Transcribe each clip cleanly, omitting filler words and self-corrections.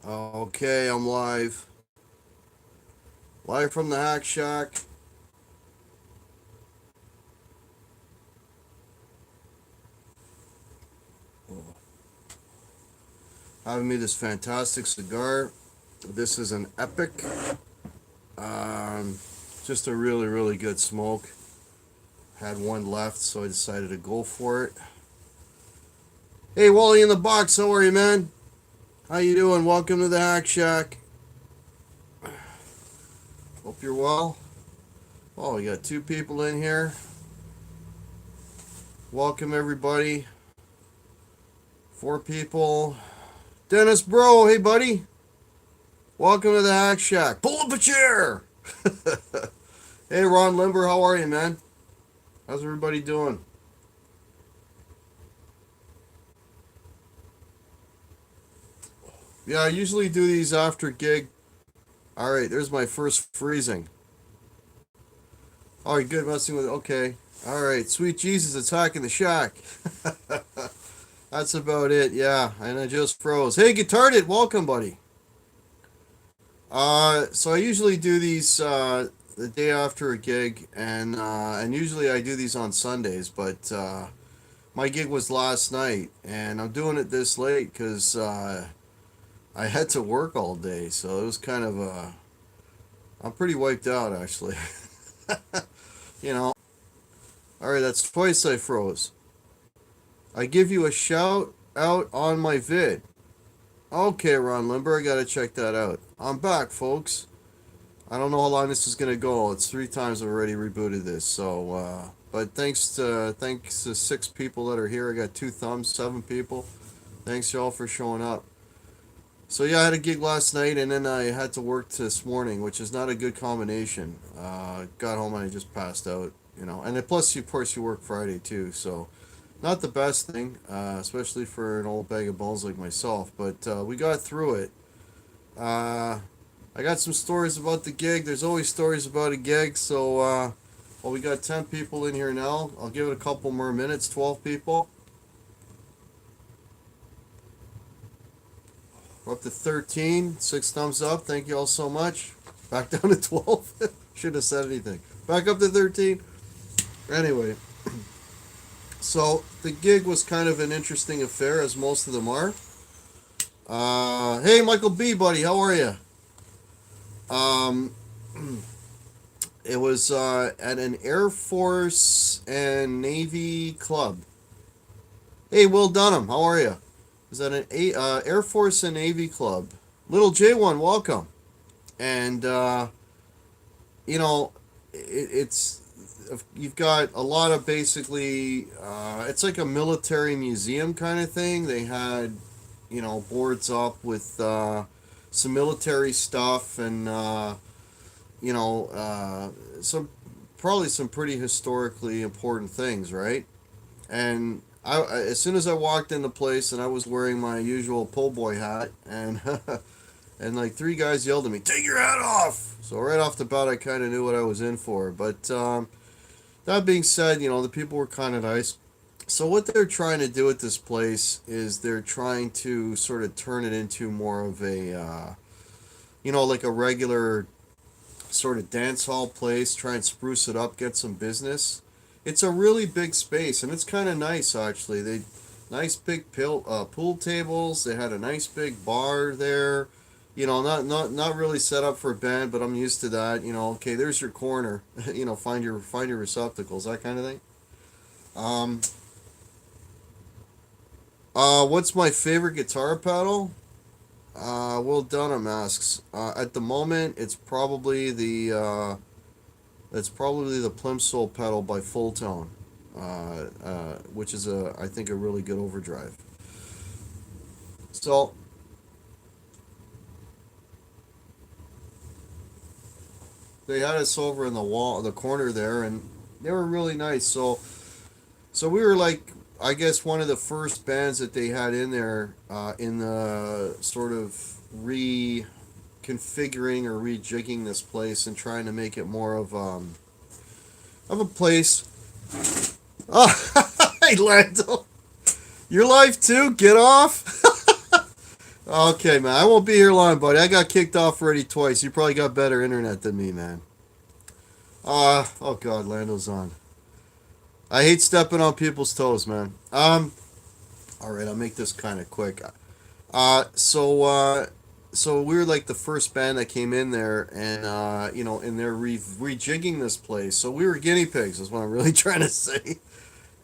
Okay, I'm live. Live from the Hack Shack. Having me this fantastic cigar. This is an Epic. Um, just a really, really good smoke. Had one left, so I decided to go for it. Hey, Wally in the box, how are you, man? How you doing? Welcome to the Hack Shack. Hope you're well. Oh, we got two people in here. Welcome, everybody. Four people. Dennis Bro, hey, buddy. Welcome to the Hack Shack. Pull up a chair. Hey, Ron Limber, how are you, man? How's everybody doing? Yeah, I usually do these after gig. All right, there's my first freezing. All right, good messing with it. Okay. All right, sweet Jesus attacking the shack. That's about it. Yeah, and I just froze. Hey, Guitarded, welcome, buddy. So I usually do these the day after a gig, and usually I do these on Sundays, but my gig was last night, and I'm doing it this late because I had to work all day, so it was kind of I'm pretty wiped out actually. you know. All right, that's twice I froze. I give you a shout out on my vid. Okay, Ron Limber, I gotta check that out. I'm back, folks. I don't know how long this is gonna go. It's 3 times I've already rebooted this, so but thanks to 6 people that are here. I got 2 thumbs, 7 people. Thanks y'all for showing up. So yeah, I had a gig last night, and then I had to work this morning, which is not a good combination. Got home and I just passed out. And then plus, of course, you work Friday too, so not the best thing, especially for an old bag of bones like myself. But we got through it. I got some stories about the gig. There's always stories about a gig, so well, we got 10 people in here now. I'll give it a couple more minutes. 12 people. We're up to 13. 6 thumbs up. Thank you all so much. Back down to 12. Shouldn't have said anything. Back up to 13. Anyway, so the gig was kind of an interesting affair, as most of them are. Hey, Michael B, buddy, how are you? Um, it was at an Air Force and Navy club. Hey, Will Dunham, how are you? It was at an Air Force and Navy club. Little J1, welcome. And it's you've got a lot of basically it's like a military museum kind of thing. They had boards up with some military stuff, and some probably some pretty historically important things, right? And as soon as I walked in the place, and I was wearing my usual po' boy hat, and and like 3 guys yelled at me, "Take your hat off!" So right off the bat, I kind of knew what I was in for. But that being said, the people were kind of nice. So what they're trying to do at this place is they're trying to sort of turn it into more of a, like a regular sort of dance hall place. Try and spruce it up, get some business. It's a really big space, and it's kind of nice actually. They nice big pool tables. They had a nice big bar there. Not really set up for a band, but I'm used to that. Okay, there's your corner. Find your receptacles, that kind of thing. Um, what's my favorite guitar pedal? Will Dunham asks. At the moment, it's probably the Plimsoll pedal by Full Tone, which is I think a really good overdrive. So they had us over in the corner there, and they were really nice. So we were like, I guess, one of the first bands that they had in there, in the sort of reconfiguring or rejigging this place and trying to make it more of a place. Oh, hey Lando, you're live too. Get off. Okay, man. I won't be here long, buddy. I got kicked off already twice. You probably got better internet than me, man. Oh God, Lando's on. I hate stepping on people's toes, man. All right, I'll make this kind of quick. Uh, so, uh, so we were like the first band that came in there, and and they're rejigging this place. So we were guinea pigs, is what I'm really trying to say.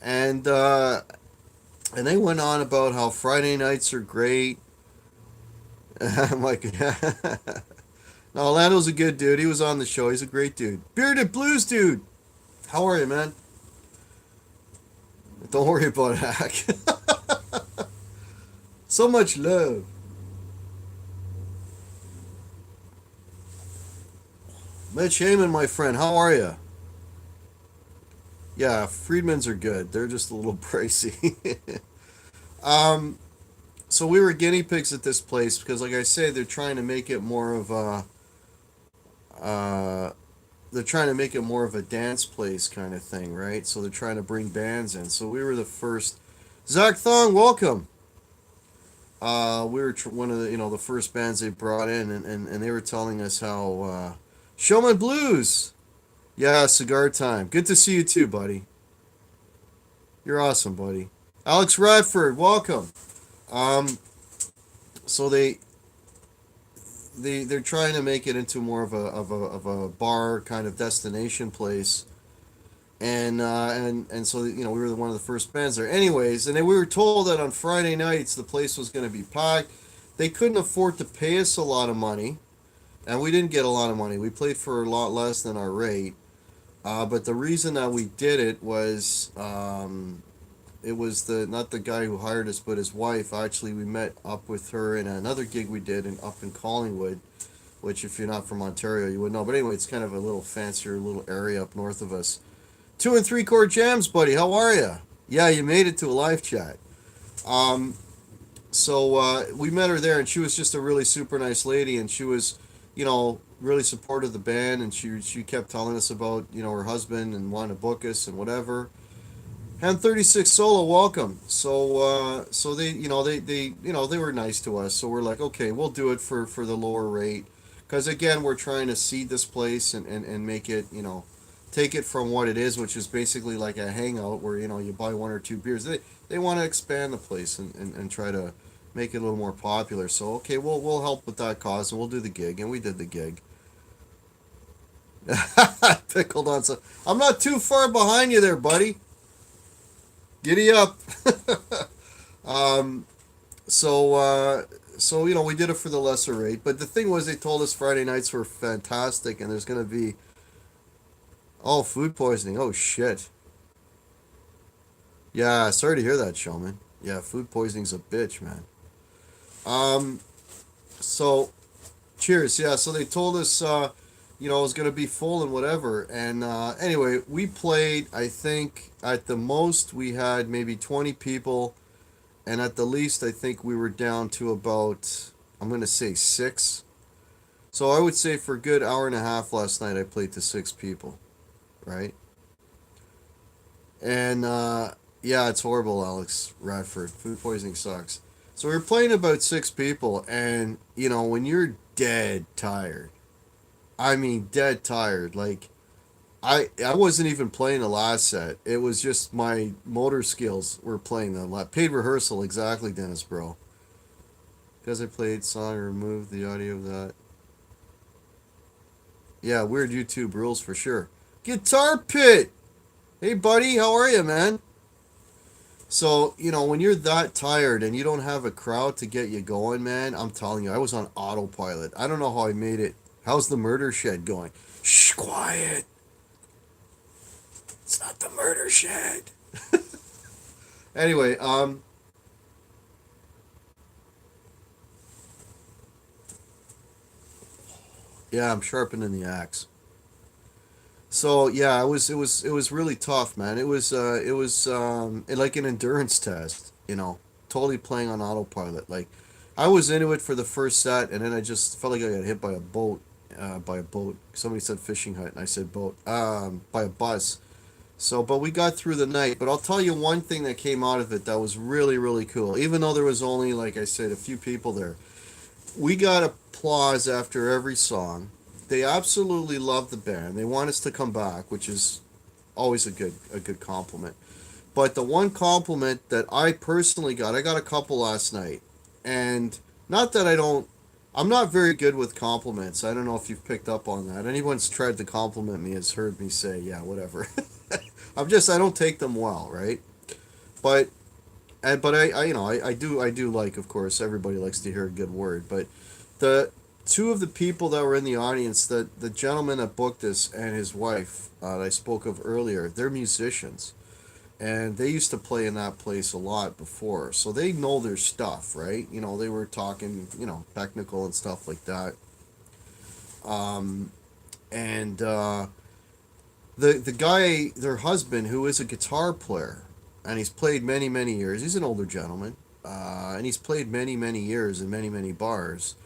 And and they went on about how Friday nights are great. I'm like, no, Orlando's a good dude. He was on the show. He's a great dude. Bearded Blues dude. How are you, man? Don't worry about Hack. So much love. Mitch Heyman, my friend. How are you? Yeah, Friedmans are good. They're just a little pricey. um, so we were guinea pigs at this place because, like I say, they're trying to make it more of a uh, they're trying to make it more of a dance place kind of thing, right? So they're trying to bring bands in. So we were the first. Zach Thong, welcome. We were one of the the first bands they brought in, and they were telling us how Showman Blues. Yeah, cigar time. Good to see you too, buddy. You're awesome, buddy. Alex Radford, welcome. Um, so they're trying to make it into more of a bar kind of destination place, and so we were one of the first bands there. Anyways, and then we were told that on Friday nights the place was going to be packed. They couldn't afford to pay us a lot of money, and we didn't get a lot of money. We played for a lot less than our rate. But the reason that we did it was it was the not the guy who hired us, but his wife. Actually, we met up with her in another gig we did up in Collingwood, which if you're not from Ontario, you would know. But anyway, it's kind of a little fancier little area up north of us. 2 and 3 chord jams, buddy. How are you? Yeah, you made it to a live chat. Um, so we met her there, and she was just a really super nice lady, and she was, really supportive of the band, and she kept telling us about her husband and wanting to book us and whatever. Hand 36 solo, welcome. So they were nice to us. So we're like, okay, we'll do it for the lower rate, because again, we're trying to seed this place and make it, take it from what it is, which is basically like a hangout where you buy one or two beers. They want to expand the place and try to make it a little more popular. So okay, we'll help with that cause, and we'll do the gig, and we did the gig. Pickled on some. I'm not too far behind you there, buddy. Giddy up. um, so we did it for the lesser rate, but the thing was they told us Friday nights were fantastic, and there's gonna be food poisoning. Oh shit. Yeah, sorry to hear that, Showman. Yeah, food poisoning's a bitch, man. Um, so cheers. Yeah, so they told us it was gonna be full and whatever. And anyway, we played. I think at the most we had maybe 20 people, and at the least I think we were down to about I'm gonna say six. So I would say for a good hour and a half last night I played to six people, right? And yeah, it's horrible, Alex Radford. Food poisoning sucks. So we were playing about six people, and when you're dead tired, I mean dead tired, like I wasn't even playing the last set. It was just my motor skills were playing the paid rehearsal exactly, Dennis, bro. Because I played song and removed the audio of that. Yeah, weird YouTube rules for sure. Guitar Pit. Hey buddy, how are you, man? So, when you're that tired and you don't have a crowd to get you going, man, I'm telling you, I was on autopilot. I don't know how I made it. How's the murder shed going? Shh, quiet. It's not the murder shed. Anyway, yeah, I'm sharpening the axe. So yeah, it was really tough, man. It was like an endurance test, totally playing on autopilot. Like I was into it for the first set, and then I just felt like I got hit by a boat. By a boat. Somebody said fishing hut, and I said boat. By a bus. So, but we got through the night. But I'll tell you one thing that came out of it that was really, really cool. Even though there was only, like I said, a few people there, we got applause after every song. They absolutely loved the band. They want us to come back, which is always a good compliment. But the one compliment that I personally got, I got a couple last night. And not that I don't, I'm not very good with compliments. I don't know if you've picked up on that. Anyone's tried to compliment me has heard me say, yeah, whatever. I don't take them well, right? But, but I do like, of course, everybody likes to hear a good word. But the two of the people that were in the audience, the gentleman that booked this and his wife that I spoke of earlier, they're musicians and they used to play in that place a lot before, so they know their stuff, right? They were talking, technical and stuff like that. And the guy, their husband, who is a guitar player, and he's played many many years. He's an older gentleman, and he's played many many years in many many bars.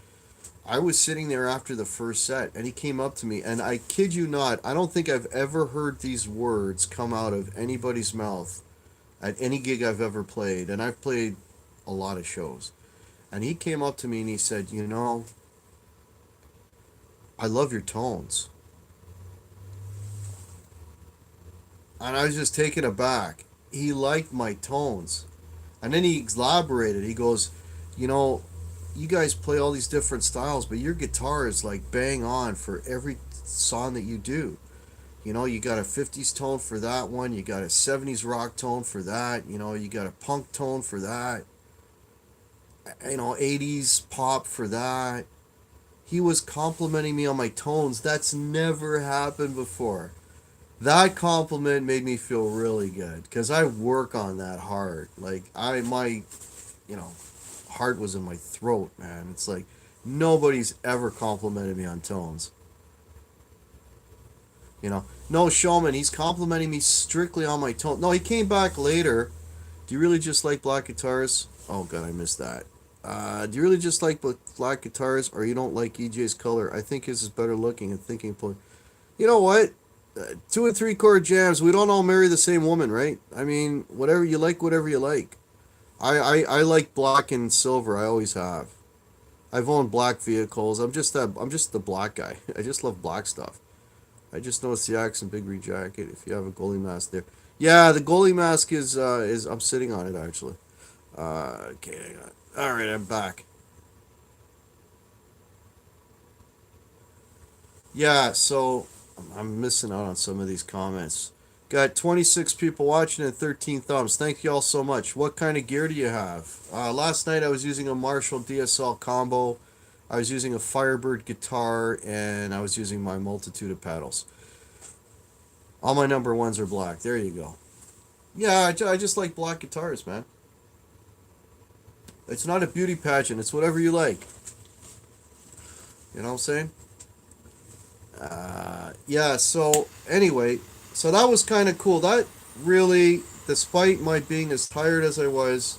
I was sitting there after the first set, and he came up to me, and I kid you not, I don't think I've ever heard these words come out of anybody's mouth at any gig I've ever played, and I've played a lot of shows. And he came up to me and he said, I love your tones. And I was just taken aback. He liked my tones. And then he elaborated. He goes, you know, you guys play all these different styles, but your guitar is like bang on for every song that you do. You got a 50s tone for that one, you got a 70s rock tone for that, you got a punk tone for that, 80s pop for that. He was complimenting me on my tones. That's never happened before. That compliment made me feel really good because I work on that hard. Like, my, you know, heart was in my throat, man. It's like nobody's ever complimented me on tones. No, Showman, he's complimenting me strictly on my tone. No, he came back later. Do you really just like black guitars? Oh, God, I missed that. Do you really just like black guitars, or you don't like EJ's color? I think his is better looking and thinking point. You know what? Two and three chord jams. We don't all marry the same woman, right? I mean, whatever you like, whatever you like. I like black and silver. I always have. I've owned black vehicles. I'm just the black guy. I just love black stuff. I just noticed the accent big green jacket. If you have a goalie mask there, yeah, the goalie mask is I'm sitting on it actually. Okay, hang on. All right, I'm back. Yeah, so I'm missing out on some of these comments. Got 26 people watching and 13 thumbs. Thank you all so much. What kind of gear do you have? Last night I was using a Marshall DSL combo. I was using a Firebird guitar, and I was using my multitude of pedals. All my number ones are black. There you go. Yeah, I just like black guitars, man. It's not a beauty pageant. It's whatever you like. You know what I'm saying? Yeah, so anyway, so that was kind of cool. That really, despite my being as tired as I was,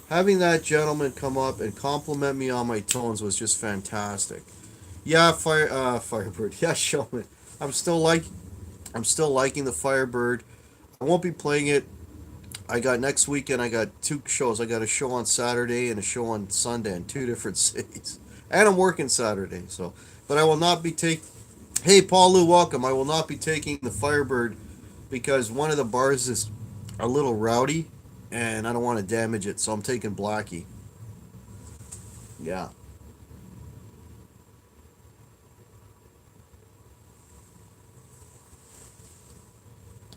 having that gentleman come up and compliment me on my tones was just fantastic. Yeah, Firebird. Yeah, Showman. I'm still like, I'm still liking the Firebird. I won't be playing it. I got next weekend. I got two shows. I got a show on Saturday and a show on Sunday in two different cities, and I'm working Saturday. So, but I will not be take. Hey, Paul Lou, welcome. I will not be taking the Firebird because one of the bars is a little rowdy, and I don't want to damage it. So I'm taking Blackie. Yeah.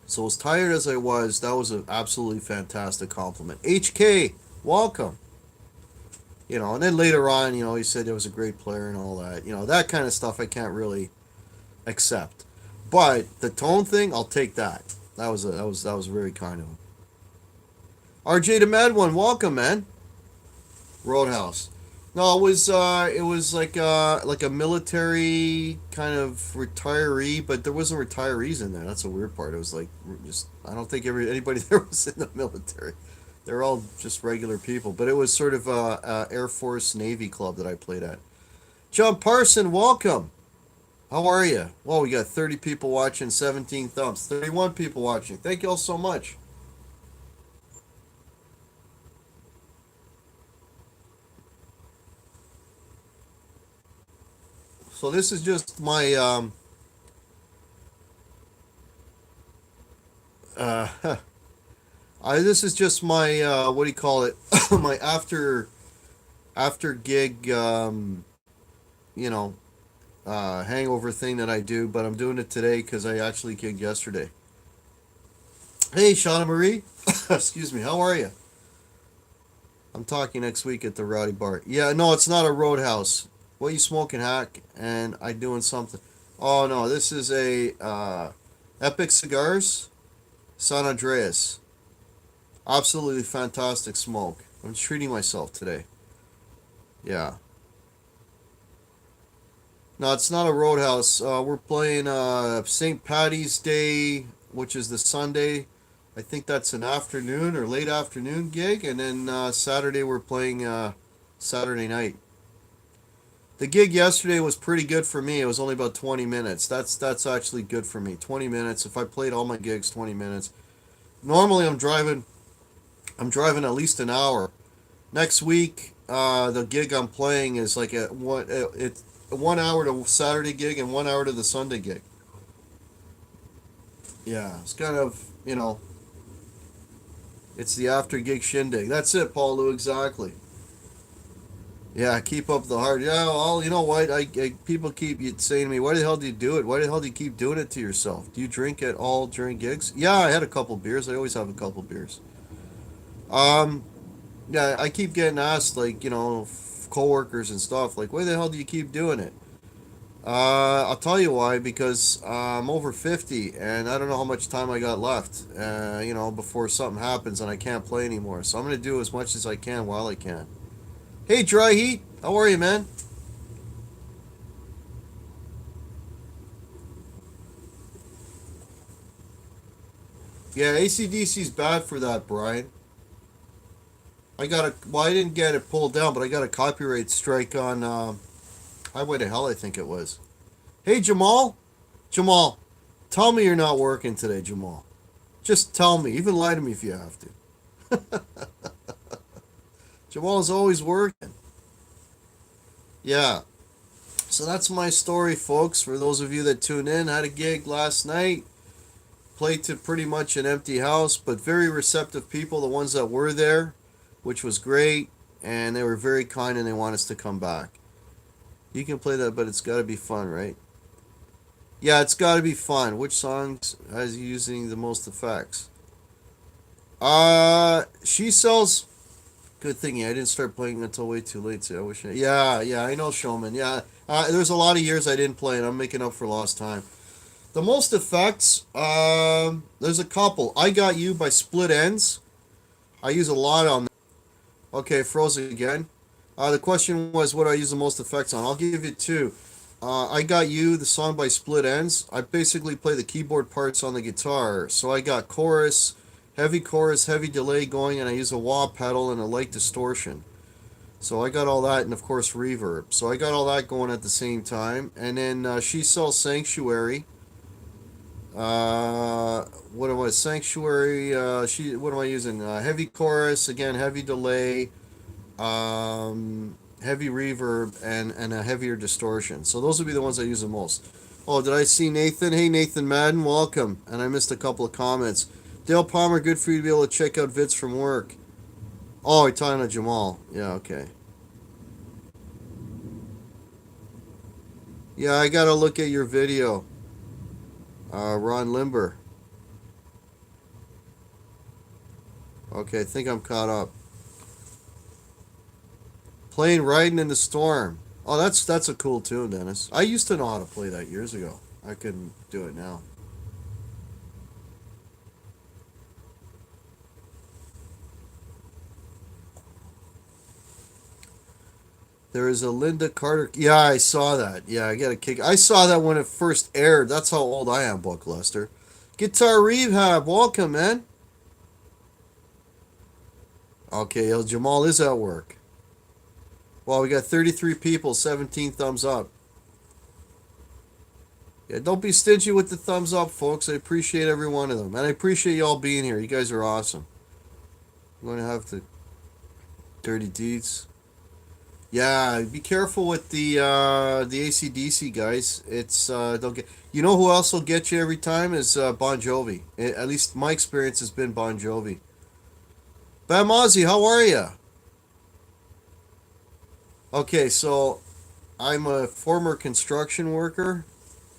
So as tired as I was, that was an absolutely fantastic compliment. HK, welcome. And then later on, he said there was a great player and all that. That kind of stuff I can't really accept. But the tone thing, I'll take that. That was very kind of him. RJ the Mad One, welcome, man. Roadhouse. No, it was like a military kind of retiree, but there wasn't retirees in there. That's a weird part. It was like just I don't think anybody there was in the military. They're all just regular people. But it was sort of a Air Force Navy club that I played at. John Parson, welcome. How are you? Well, we got 30 people watching, 17 thumbs, 31 people watching. Thank you all so much. So this is just my uh, this is just my what do you call it? My after gig you know hangover thing that I do, but I'm doing it today because I actually gigged yesterday. Hey, Shauna Marie. Excuse me. How are you? I'm talking next week at the Rowdy Bar. Yeah, no, it's not a Roadhouse. What you smoking, hack? And I doing something. Oh no, this is a Epic Cigars, San Andreas. Absolutely fantastic smoke. I'm treating myself today. Yeah. No, it's not a Roadhouse. We're playing St. Patty's Day, which is the Sunday. I think that's an afternoon or late afternoon gig, and then Saturday we're playing Saturday night. The gig yesterday was pretty good for me. It was only about 20 minutes. That's actually good for me. 20 minutes. If I played all my gigs 20 minutes. Normally I'm driving at least an hour. Next week the gig I'm playing is like it's 1 hour to Saturday gig and 1 hour to the Sunday gig. Yeah, it's kind of, it's the after gig shindig. That's it, Paul Lou, exactly. Yeah, keep up the heart. Yeah, well, you know what? People keep saying to me, "Why the hell do you do it? Why the hell do you keep doing it to yourself? Do you drink at all during gigs?" Yeah, I had a couple beers. I always have a couple beers. Um, yeah, I keep getting asked, like, coworkers and stuff, like, "Why the hell do you keep doing it?" I'll tell you why. Because I'm over 50, and I don't know how much time I got left. Before something happens and I can't play anymore. So I'm gonna do as much as I can while I can. Hey, Dry Heat, how are you, man? Yeah, ACDC's bad for that, Brian. I didn't get it pulled down, but I got a copyright strike on Highway to Hell, I think it was. Hey, Jamal. Jamal, tell me you're not working today, Jamal. Just tell me. Even lie to me if you have to. Jamal's always working. Yeah. So that's my story, folks. For those of you that tune in, had a gig last night. Played to pretty much an empty house, but very receptive people, the ones that were there, which was great. And they were very kind and they want us to come back. You can play that, but it's got to be fun, right? Yeah, it's got to be fun. Which songs has you using the most effects? She sells. Good thing, I didn't start playing until way too late. So I wish. Yeah, yeah, I know Showman. Yeah, there's a lot of years I didn't play, and I'm making up for lost time. The most effects. There's a couple. I Got You by Split Ends. I use a lot on. Okay, froze again. The question was, what do I use the most effects on? I'll give you two. I Got You, the song by Split Ends. I basically play the keyboard parts on the guitar. So I got chorus, heavy delay going, and I use a wah pedal and a light distortion. So I got all that, and of course reverb. So I got all that going at the same time. And then She Sells Sanctuary. What am I? Sanctuary. What am I using? Heavy chorus again, heavy delay, heavy reverb, and a heavier distortion. So those would be the ones I use the most. Oh, did I see Nathan? Hey, Nathan Madden, welcome. And I missed a couple of comments. Dale Palmer, good for you to be able to check out vids from work. Oh, you're talking to Jamal. Yeah, okay. Yeah, I gotta look at your video. Ron Limber. Okay, I think I'm caught up. Playing Riding in the Storm. Oh, that's a cool tune, Dennis. I used to know how to play that years ago. I couldn't do it now. There is a Linda Carter. Yeah, I saw that. Yeah, I get a kick. I saw that when it first aired. That's how old I am, Buckluster. Guitar Rehab, welcome, man. Okay, Jamal is at work. Well, we got 33 people, 17 thumbs up. Yeah, don't be stingy with the thumbs up, folks. I appreciate every one of them. And I appreciate y'all being here. You guys are awesome. I'm going to have the dirty deeds. Yeah, be careful with the ACDC guys. It's they'll get. You know who else will get you every time is Bon Jovi. At least my experience has been Bon Jovi. Bam Ozzy, how are you? Okay, so I'm a former construction worker,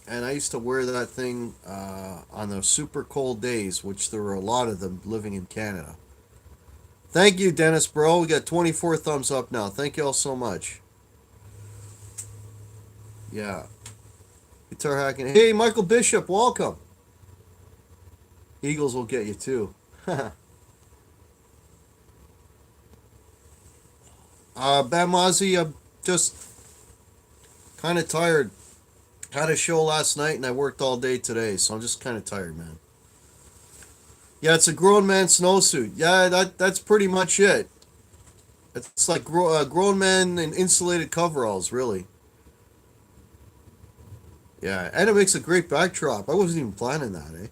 and I used to wear that thing on those super cold days, which there were a lot of them living in Canada. Thank you, Dennis, bro. We got 24 thumbs up now. Thank you all so much. Yeah. Guitar hacking. Hey, Michael Bishop, welcome. Eagles will get you too. Bam Ozzy, I'm just kind of tired. Had a show last night and I worked all day today, so I'm just kind of tired, man. Yeah, it's a grown man snowsuit. Yeah, that's pretty much it. It's like grown men in insulated coveralls, really. Yeah, and it makes a great backdrop. I wasn't even planning that, eh?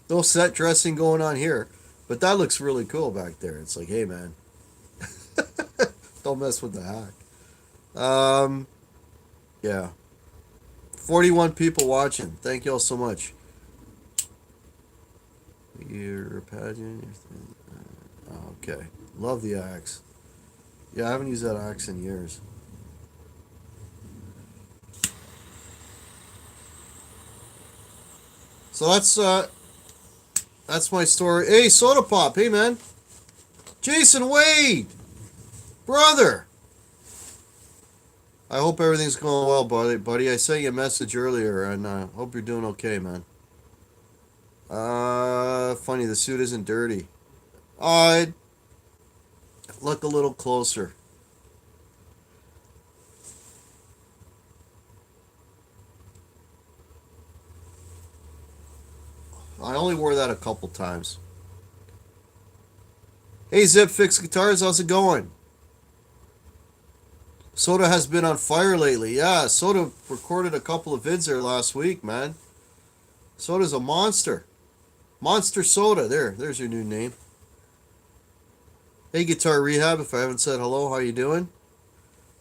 No set dressing going on here, but that looks really cool back there. It's like, hey, man, don't mess with the hack. Um, yeah, 41 people watching. Thank you all so much. Your pageant. Okay, love the axe. Yeah, I haven't used that axe in years. So that's my story. Hey, Soda Pop. Hey, man. Jason Wade, brother. I hope everything's going well, buddy. I sent you a message earlier, and hope you're doing okay, man. Funny, the suit isn't dirty. I'd look a little closer. I only wore that a couple times. Hey, Zip Fix Guitars, how's it going? Soda has been on fire lately. Yeah, Soda recorded a couple of vids there last week, man. Soda's a monster. Monster Soda. There's your new name. Hey, Guitar Rehab, if I haven't said hello, how you doing?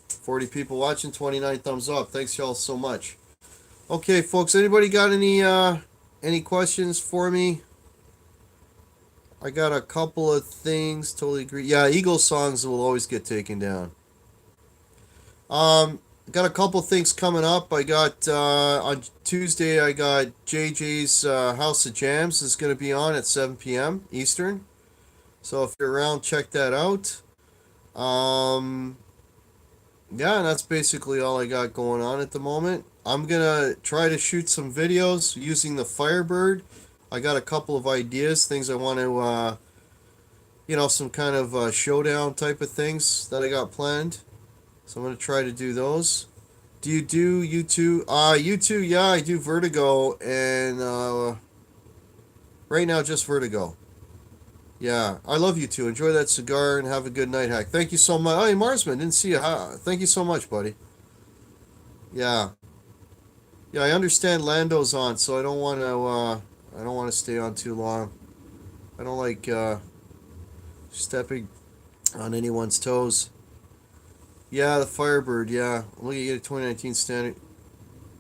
40 people watching, 29 thumbs up. Thanks y'all so much. Okay, folks, anybody got any questions for me? I got a couple of things, totally agree. Yeah, Eagles songs will always get taken down. Got a couple things coming up. I got on Tuesday. I got JJ's House of Jams is going to be on at 7 p.m. Eastern. So if you're around, check that out. Yeah, and that's basically all I got going on at the moment. I'm gonna try to shoot some videos using the Firebird. I got a couple of ideas, things I want to, some kind of showdown type of things that I got planned. So I'm going to try to do those. Do you do U2? U2, yeah, I do Vertigo, and right now just Vertigo. Yeah, I love you too. Enjoy that cigar and have a good night, Hack. Thank you so much. Oh, hey, Marsman, didn't see you. Thank you so much, buddy. Yeah. Yeah, I understand Lando's on, so I don't want to, I don't want to stay on too long. I don't like, stepping on anyone's toes. Yeah, the Firebird, yeah. I'm looking at a 2019 standard.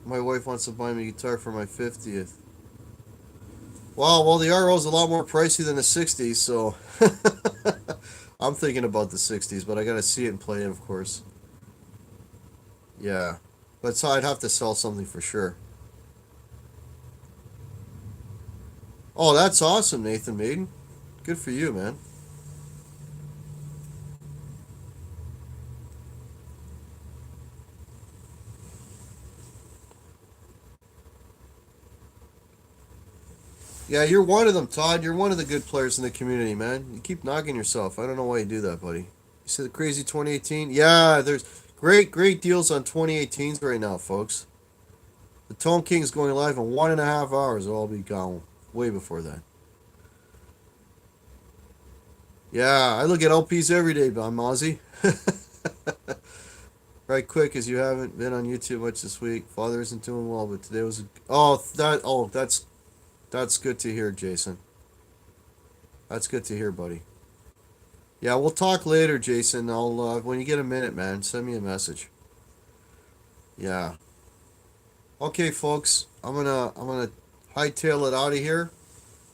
My wife wants to buy me a guitar for my 50th. Wow, well, the RO is a lot more pricey than the 60s, so I'm thinking about the 60s, but I gotta see it and play it, of course. Yeah, but so I'd have to sell something for sure. Oh, that's awesome, Nathan Maiden. Good for you, man. Yeah, you're one of them, Todd. You're one of the good players in the community, man. You keep knocking yourself. I don't know why you do that, buddy. You see the crazy 2018? Yeah, there's great deals on 2018s right now, folks. The Tone King's going live in 1.5 hours. I'll be gone way before that. Yeah, I look at LPs every day, I'm Ozzy. Right quick, as you haven't been on YouTube much this week. Father isn't doing well, but today was a... that's good to hear, Jason. That's good to hear, buddy. Yeah, we'll talk later, Jason. I'll when you get a minute, man, send me a message. Yeah. Okay, folks. I'm gonna hightail it out of here.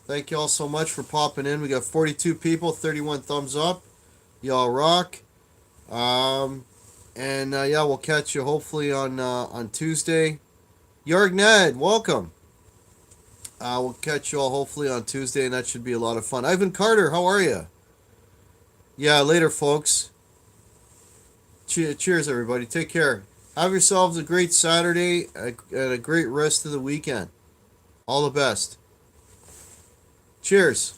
Thank you all so much for popping in. We got 42 people, 31 thumbs up. Y'all rock. Yeah, we'll catch you hopefully on Tuesday. Yarg Ned, welcome. We'll catch you all hopefully on Tuesday, and that should be a lot of fun. Ivan Carter, how are you? Yeah, later, folks. Cheers, everybody. Take care. Have yourselves a great Saturday and a great rest of the weekend. All the best. Cheers.